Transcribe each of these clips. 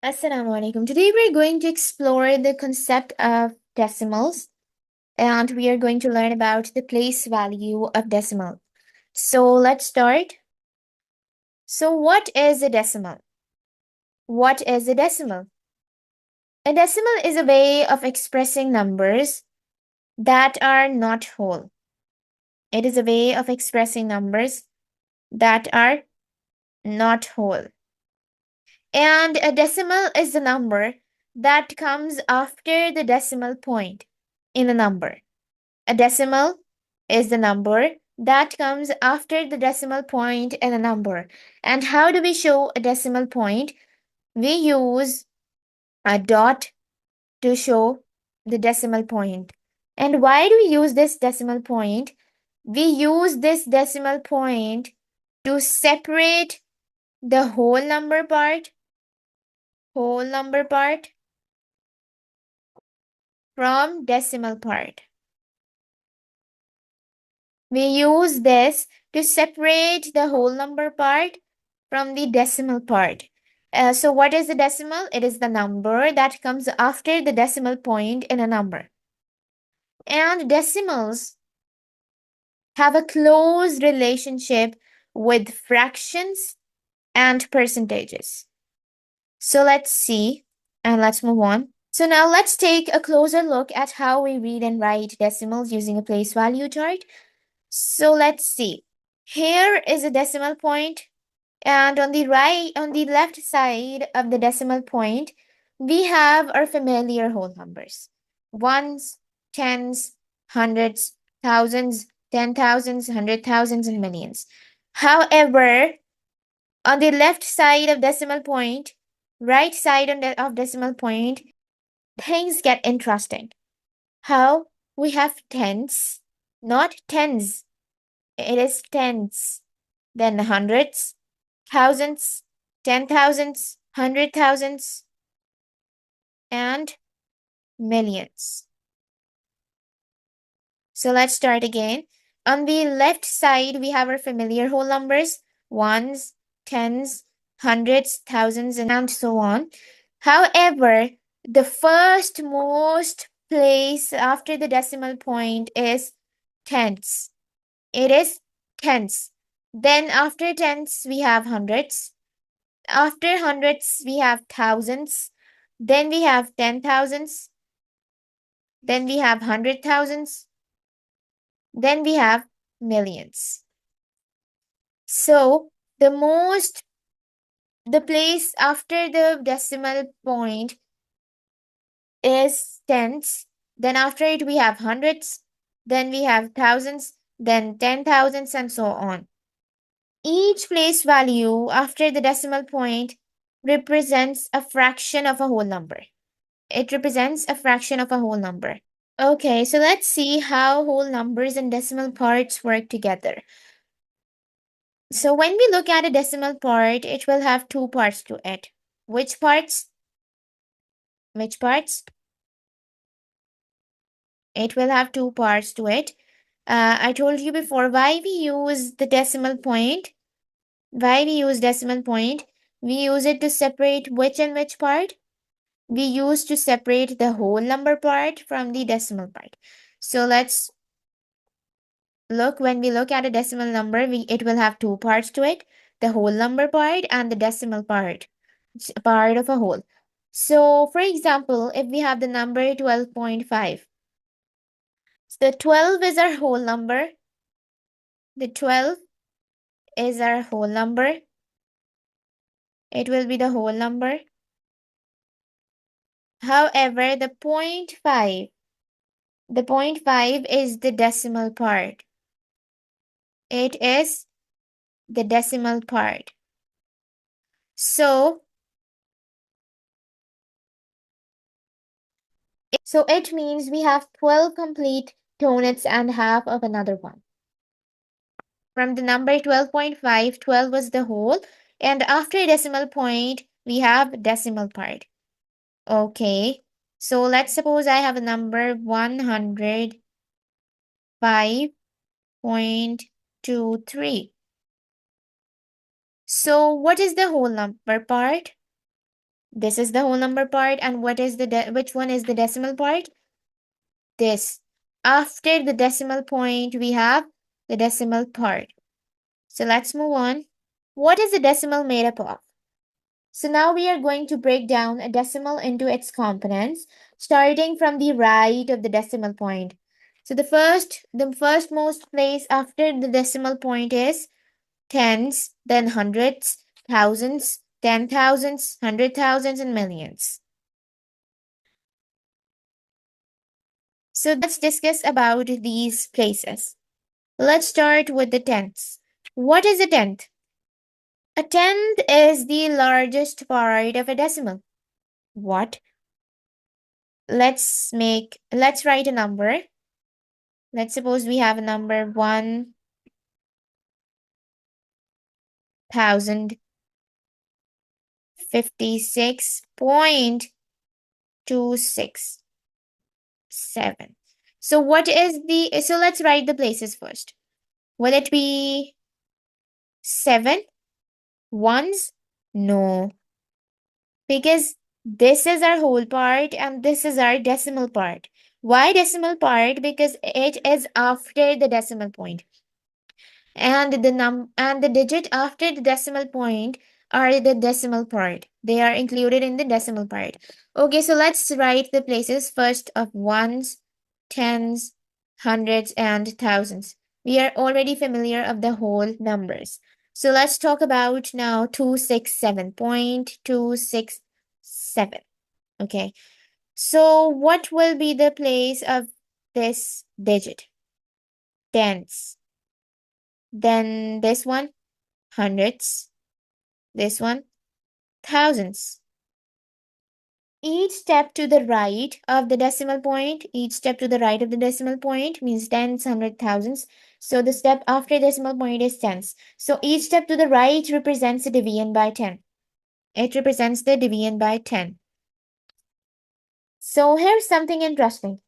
Assalamu alaikum. Today we're going to explore the concept of decimals and we are going to learn about the place value of decimal. So let's start. So what is a decimal? What is a decimal? A decimal is a way of expressing numbers that are not whole. It is a way of expressing numbers that are not whole. And a decimal is the number that comes after the decimal point in a number. A decimal is the number that comes after the decimal point in a number. And how do we show a decimal point? We use a dot to show the decimal point. And why do we use this decimal point? We use this decimal point to separate the whole number part from decimal part. We use this to separate the whole number part from the decimal part. So what is the decimal? It is the number that comes after the decimal point in a number. And decimals have a close relationship with fractions and percentages. So let's see and let's move on. So now let's take a closer look at how we read and write decimals using a place value chart. So let's see. Here is a decimal point, and on the left side of the decimal point, we have our familiar whole numbers. Ones, tens, hundreds, thousands, 10,000s, 100,000s, and millions. However, on the left side of decimal point, right side of decimal point, things get interesting. How we have tens, not tens. It is tens, then hundreds, thousands, 10,000s, 100,000s, and millions. So let's start again. On the left side, we have our familiar whole numbers, ones, tens, hundreds, thousands, and so on. However, the first most place after the decimal point is tens. It is tens. Then after tens, we have hundreds. After hundreds, we have thousands. Then we have 10,000s. Then we have 100,000s. Then we have millions. So the place after the decimal point is tens. Then after it, we have hundreds. Then we have thousands. Then 10,000s and so on. Each place value after the decimal point represents a fraction of a whole number. It represents a fraction of a whole number. Okay, so let's see how whole numbers and decimal parts work together. So when we look at a decimal part, it will have two parts to it. Which parts? Which parts? It will have two parts to it. I told you before why we use the decimal point. Why we use decimal point? We use it to separate which and which part? We use to separate the whole number part from the decimal part. So let's look, when we look at a decimal number, it will have two parts to it, the whole number part and the decimal part. It's a part of a whole. So for example, if we have the number 12.5, so the 12 is our whole number. The 12 is our whole number. It will be the whole number. However, the 0.5 is the decimal part. It is the decimal part. So it means we have 12 complete donuts and half of another one. From the number 12.5, 12 was the whole, and after decimal point, we have decimal part. Okay, so let's suppose I have a number 105.23. So what is the whole number part? This is the whole number part. And what is which one is the decimal part? This. After the decimal point, we have the decimal part. So let's move on. What is a decimal made up of? So now we are going to break down a decimal into its components, starting from the right of the decimal point. So the first most place after the decimal point is tens, then hundreds, thousands, 10,000s, 100,000s, and millions. So let's discuss about these places. Let's start with the tenths. What is a tenth? A tenth is the largest part of a decimal. What? Let's write a number. Let's suppose we have a number 1056.267. So let's write the places first. Will it be 7 ones? No, because this is our whole part and this is our decimal part. Why decimal part? Because it is after the decimal point. And the digit after the decimal point are the decimal part. They are included in the decimal part. Okay, so let's write the places first of ones, tens, hundreds, and thousands. We are already familiar of the whole numbers. So let's talk about now 267.267. Okay, so what will be the place of this digit? Tens. Then this one, hundreds. This one, thousands. Each step to the right of the decimal point, each step to the right of the decimal point means tens, hundred, thousands. So the step after decimal point is tens. So each step to the right represents a division by 10. It represents the division by 10. So here's something interesting.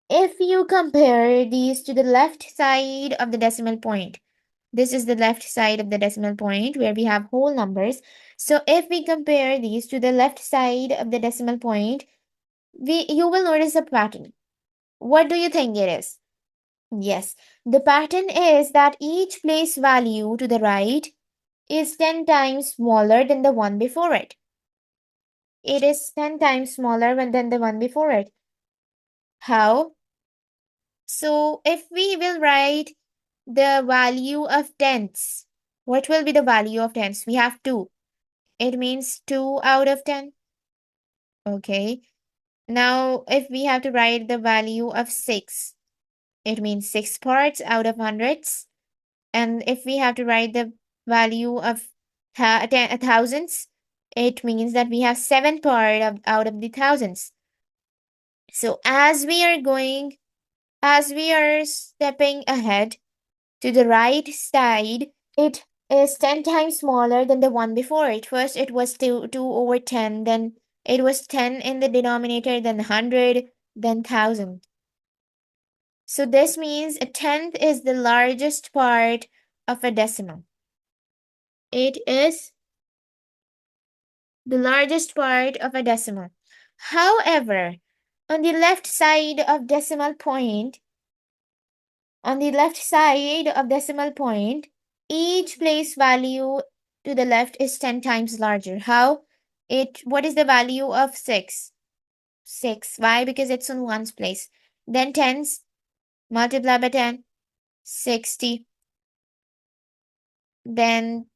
If you compare these to the left side of the decimal point, this is the left side of the decimal point where we have whole numbers. So if we compare these to the left side of the decimal point, you will notice a pattern. What do you think it is? Yes, the pattern is that each place value to the right is 10 times smaller than the one before it. It is 10 times smaller than the one before it. How? So if we will write the value of tenths, what will be the value of tenths? We have 2. It means 2 out of 10. Okay. Now, if we have to write the value of 6, it means 6 parts out of hundreds. And if we have to write the value of thousands, it means that we have 7 out of the thousands. So as we are stepping ahead to the right side, it is 10 times smaller than the one before it. First, it was 2 over 10, then it was 10 in the denominator, then 100, then 1,000. So this means a tenth is the largest part of a decimal. It is the largest part of a decimal. However, on the left side of decimal point, each place value to the left is 10 times larger. How? What is the value of 6? 6. Why? Because it's on ones place. Then tens, multiply by 10, 60. Then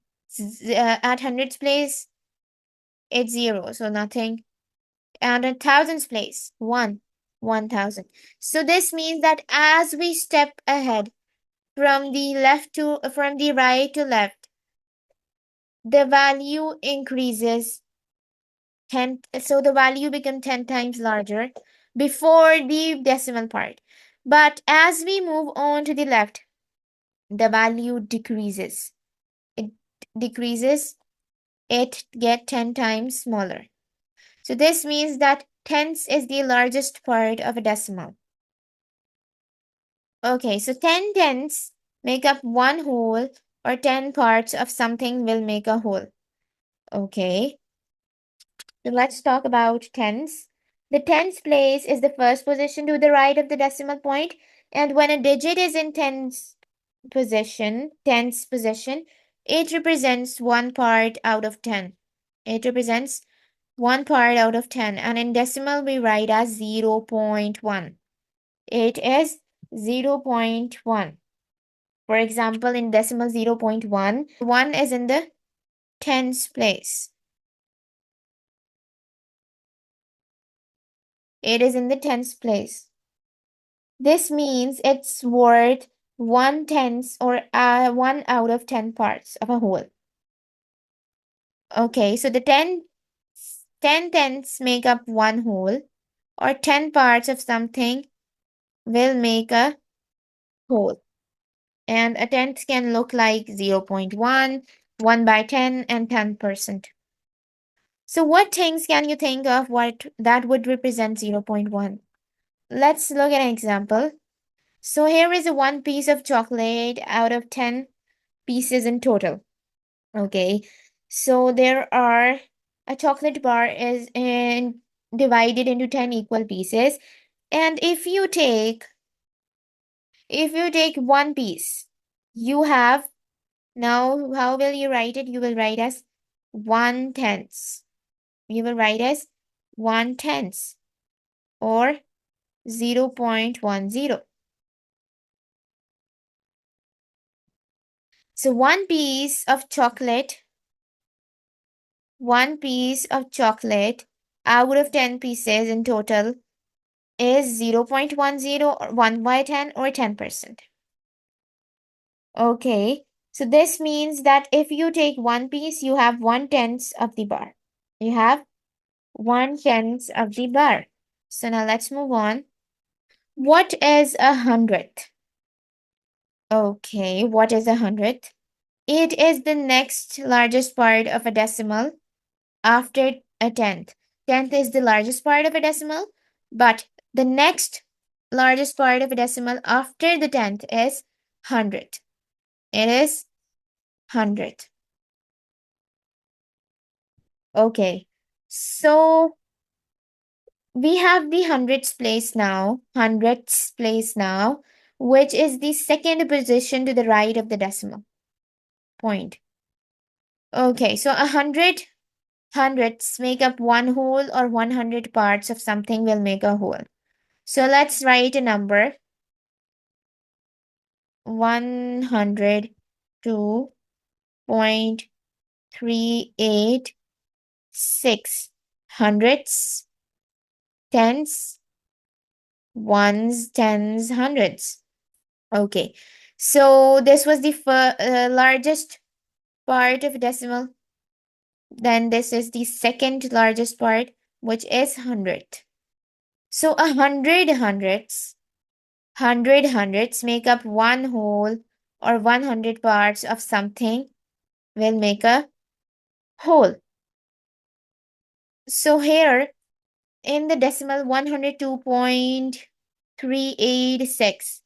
at hundreds place, it's 0, so nothing. And at thousands place, 1, 1,000. So this means that as we step ahead from the right to left, the value increases 10, so the value becomes 10 times larger before the decimal part. But as we move on to the left, the value decreases. It decreases, it gets 10 times smaller. So this means that tenths is the largest part of a decimal. Okay, so 10 tenths make up one whole, or 10 parts of something will make a whole. Okay. So let's talk about tens. The tens place is the first position to the right of the decimal point, and when a digit is in tens position, it represents one part out of 10. It represents one part out of 10, and in decimal we write as 0.1. It is 0.1. For example, in decimal 0.1, 1 is in the tens place. It is in the tens place. This means it's worth 1/10 or 1 out of 10 parts of a whole. Okay, so the 10 tenths make up one whole, or 10 parts of something will make a whole. And a tenth can look like 0.1, 1 by 10, and 10%. So what things can you think of what that would represent 0.1? Let's look at an example. So here is a one piece of chocolate out of 10 pieces in total. Okay, so there are a chocolate bar is divided into 10 equal pieces, and if you take one piece, you have, now how will you write it? You will write as 1/10. You will write as 1/10 or 0.10. So one piece of chocolate out of 10 pieces in total is 0.10 or 1 by 10 or 10%. Okay, so this means that if you take one piece, you have 1/10 of the bar. You have 1/10 of the bar. So now let's move on. What is a hundredth? Okay, what is a hundredth? It is the next largest part of a decimal after a tenth. Tenth is the largest part of a decimal, but the next largest part of a decimal after the tenth is hundred. It is hundred. Okay, so we have the hundredths place now, which is the second position to the right of the decimal point. Okay, so hundredths make up one whole, or 100 parts of something will make a whole. So let's write a number. 102.386 hundredths, tenths, ones, tens, hundreds. Okay, so this was the largest part of decimal. Then this is the second largest part, which is hundredth. So 100 hundredths make up one whole, or 100 parts of something will make a whole. So here in the decimal 102.386,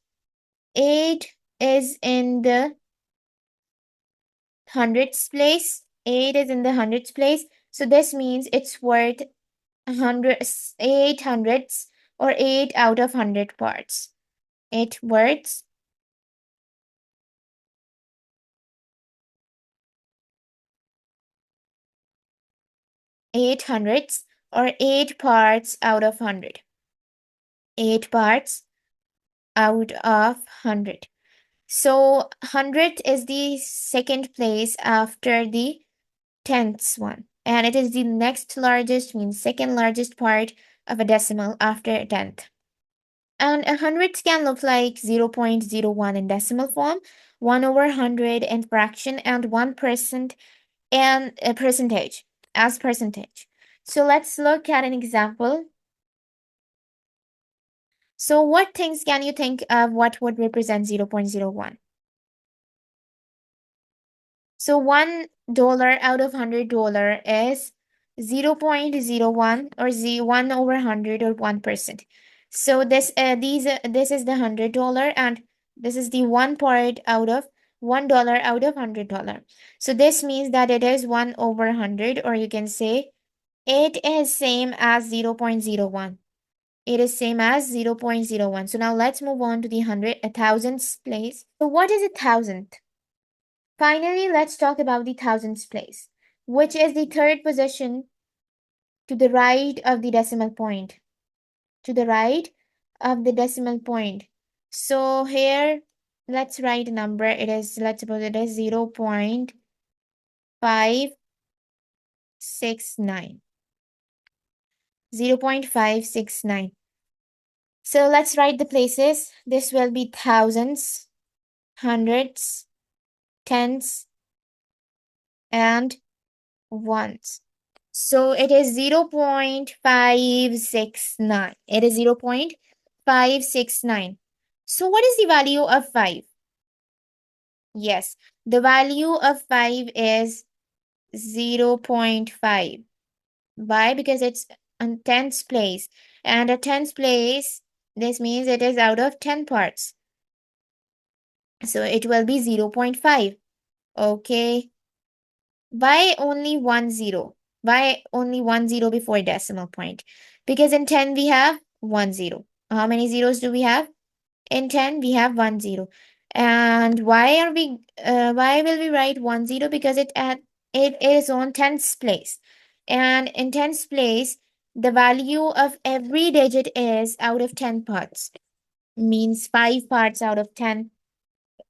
8 is in the hundredths place. 8 is in the hundredths place. So this means it's worth 8 hundredths, or 8 out of 100 parts. It worth 8 hundredths, or 8 parts out of 100. 8 parts out of 100. So 100th is the second place after the 10th one. And it is the next largest, means second largest part of a decimal after 10th. And a hundredth can look like 0.01 in decimal form, 1 over 100 in fraction, and 1% and a percentage as percentage. So let's look at an example. So what things can you think of what would represent 0.01? So $1 out of $100 is 0.01, or 1 over 100, or 1%. So this is the $100, and this is the one part out of $1 out of $100. So this means that it is 1 over 100, or you can say It is same as 0.01. It is same as 0.01. So now let's move on to the thousandths place. So what is a thousandth? Finally, let's talk about the thousandths place, which is the third position to the right of the decimal point. To the right of the decimal point. So here, let's write a number. It is, let's suppose it is 0.569. 0.569. So let's write the places. This will be thousands, hundreds, tens, and ones. So it is 0.569. It is 0.569. So what is the value of 5? Yes, the value of 5 is 0.5. Why? Because it's in tens place. And a tens place, this means it is out of 10 parts. So it will be 0.5. Okay. Why only 1 0? Why only 1 0 before decimal point? Because in 10 we have 1 0. How many zeros do we have? In 10 we have 1 0. And why will we write 1 0? Because it is on tens place. And in tens place, the value of every digit is out of 10 parts. Means 5 parts out of 10.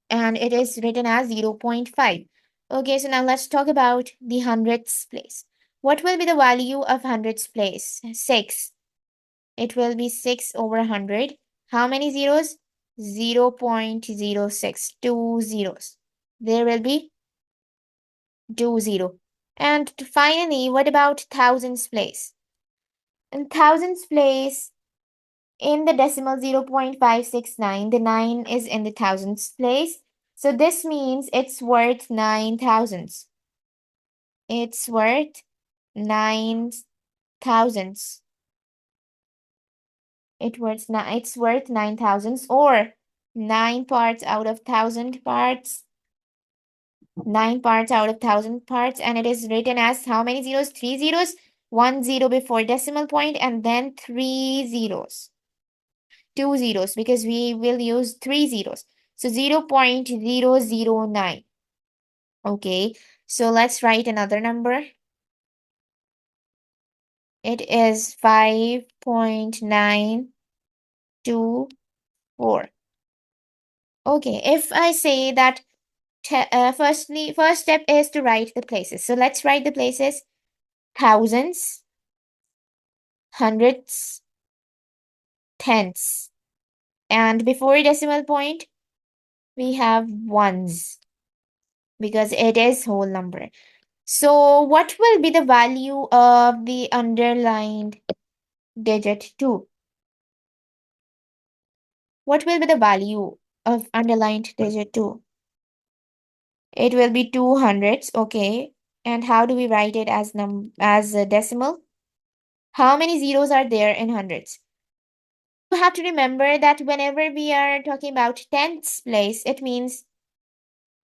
And it is written as 0.5. Okay, so now let's talk about the hundredths place. What will be the value of hundredths place? 6. It will be 6 over 100. How many zeros? 0.06. 2 zeros. There will be 2 0. And finally, what about thousands place? In thousands place, in the decimal 0.569, the 9 is in the thousands place. So this means it's worth 9 thousandths. It's worth 9 thousandths. It's worth 9 thousandths, or 9 parts out of 1,000 parts. 9 parts out of 1,000 parts, and it is written as how many zeros? 3 zeros. 1 0 before decimal point, and then 3 zeros. 2 zeros, because we will use 3 zeros. So 0.009. Okay, so let's write another number. It is 5.924. Okay, if I say that first step is to write the places. So let's write the places. Thousands, hundreds, tenths. And before decimal point, we have ones, because it is whole number. So what will be the value of the underlined digit 2? What will be the value of underlined digit 2? It will be 200s, okay. And how do we write it as a decimal? How many zeros are there in hundreds? You have to remember that whenever we are talking about tenths place, it means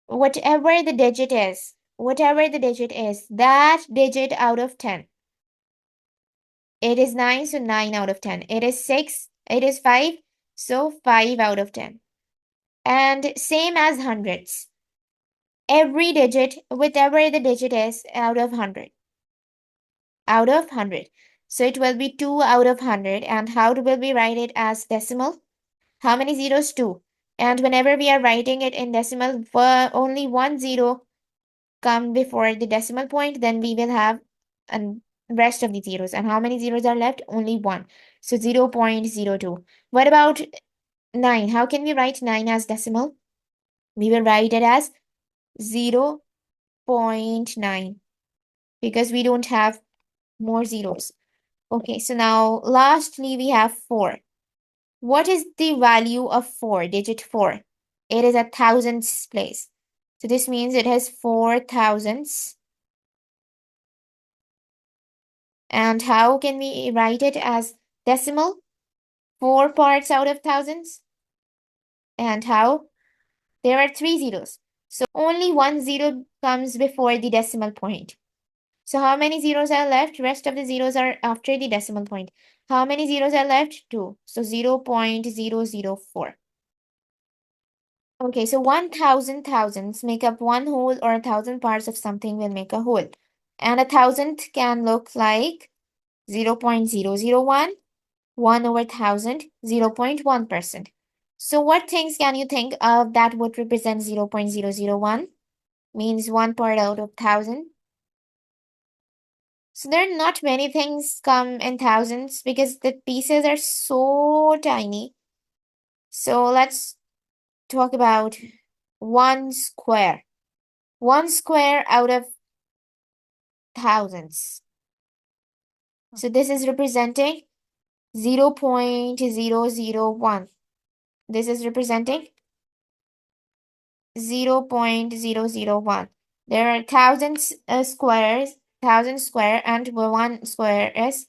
whatever the digit is, that digit out of 10. It is 9, so 9 out of 10. It is 6, it is 5, so 5 out of 10. And same as hundreds. Every digit, whatever the digit is, out of 100. Out of 100. So it will be 2 out of 100. And how will we write it as decimal? How many zeros? 2. And whenever we are writing it in decimal, only 1 0 come before the decimal point, then we will have a rest of the zeros. And how many zeros are left? Only 1. So 0.02. What about 9? How can we write 9 as decimal? We will write it as 0.9, because we don't have more zeros. Okay, so now lastly we have 4. What is the value of 4, digit 4? It is a thousandths place. So this means it has 4 thousandths. And how can we write it as decimal? 4 parts out of thousands. And how? There are 3 zeros. So only 1 0 comes before the decimal point. So how many zeros are left? Rest of the zeros are after the decimal point. How many zeros are left? 2. So 0.004. Okay, so 1,000 thousands make up one whole, or 1,000 parts of something will make a whole. And 1,000 can look like 0.001, 1 over 1,000, 0.1%. So what things can you think of that would represent 0.001? Means 1 part out of 1,000. So there are not many things come in thousands because the pieces are so tiny. So let's talk about 1 square. 1 square out of thousands. So this is representing 0.001. This is representing 0.001. There are thousands squares, 1,000 square, and 1 square is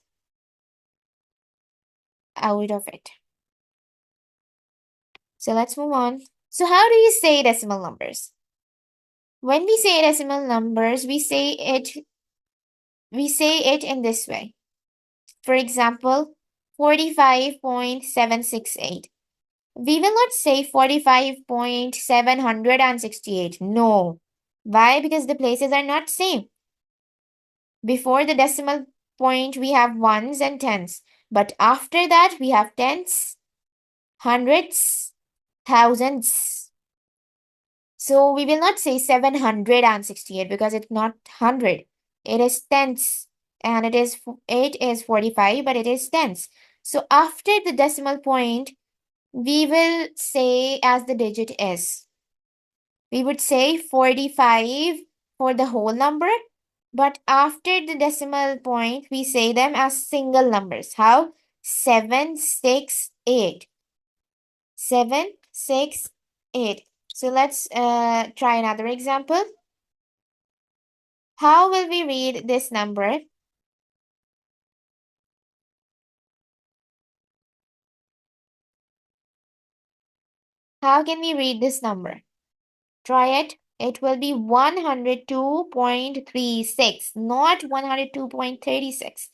out of it. So let's move on. So how do you say decimal numbers? When we say decimal numbers, we say it in this way. For example, 45.768. We will not say 45.768. No. Why? Because the places are not same. Before the decimal point, we have ones and tens. But after that, we have tens, hundreds, thousands. So we will not say 768 because it's not 100. It is tens. And it is 45, but it is tens. So after the decimal point, we will say as the digit is. We would say 45 for the whole number, but after the decimal point, we say them as single numbers. How? 7, 6, 8. 7, 6, 8. So let's try another example. How will we read this number? How can we read this number? Try it. It will be 102.36, not 102.36.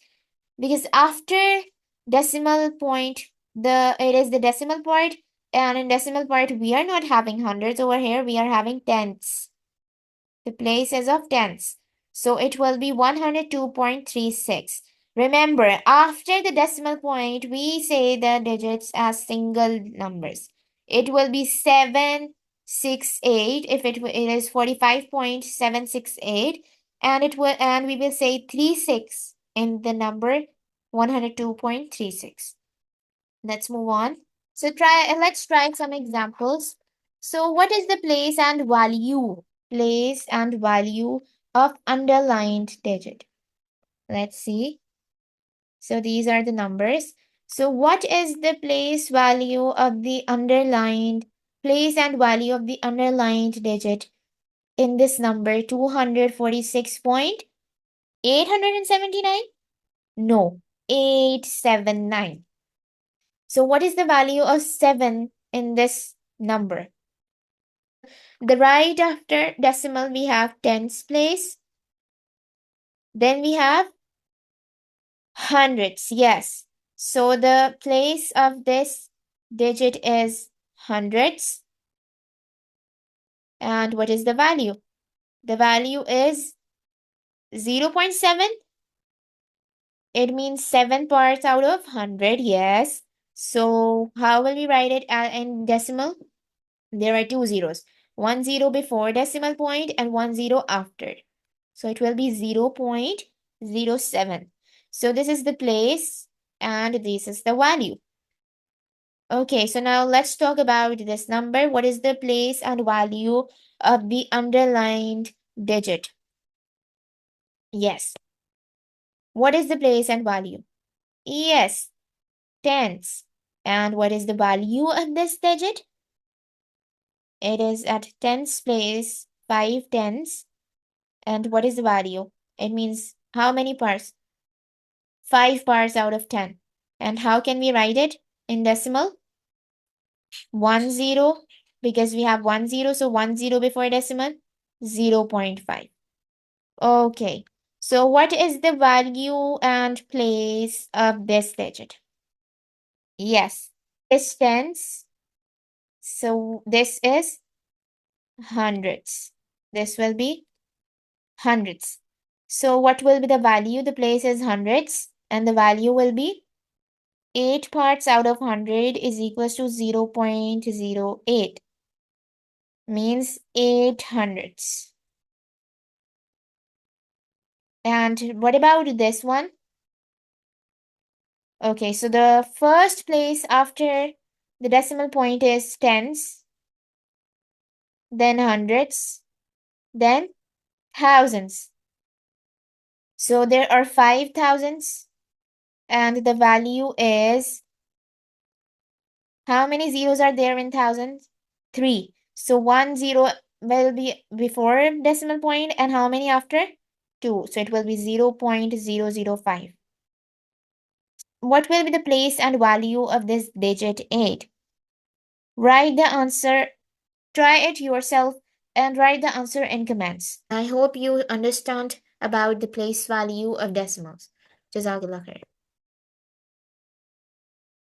Because after decimal point, it is the decimal part, and in decimal part, we are not having hundreds over here, we are having tenths. The places of tenths. So it will be 102.36. Remember, after the decimal point, we say the digits as single numbers. It will be 768 if it is 45.768, and we will say 36 in the number 102.36. Let's move on. So let's try some examples. So what is the place and value? Place and value of underlined digit. Let's see. So these are the numbers. So what is the place value of the underlined place and value of the underlined digit in this number 246.879? No, 879. So what is the value of 7 in this number? The right after decimal, we have tens place. Then we have hundreds. Yes. So the place of this digit is hundreds. And what is the value? The value is 0.7. It means 7 parts out of 100. Yes. So how will we write it in decimal? There are 2 zeros. 1 zero before decimal point and 1 zero after. So it will be 0.07. So this is the place and this is the value. Okay, so now let's talk about this number. What is the place and value of the underlined digit? Yes. What is the place and value? Yes, tens. And what is the value of this digit? It is at tens place, 5 tens. And what is the value? It means how many parts? 5 parts out of 10. And how can we write it in decimal? 1 0, because we have 1 0. So 1 0 before decimal, 0.5. Okay. So what is the value and place of this digit? Yes, it's tens. So this is hundreds. This will be hundreds. So what will be the value? The place is hundreds and the value will be 8 parts out of 100 is equals to 0.08. Means 8 hundredths. And what about this one? Okay, so the first place after the decimal point is tens, then hundreds, then thousands. So there are 5 thousands and the value is, how many zeros are there in thousands? 3. So 1 0 will be before decimal point and how many after? 2. So it will be 0.005. What will be the place and value of this digit 8? Write the answer, try it yourself and write the answer in comments. I hope you understand about the place value of decimals. Jazakallah khair.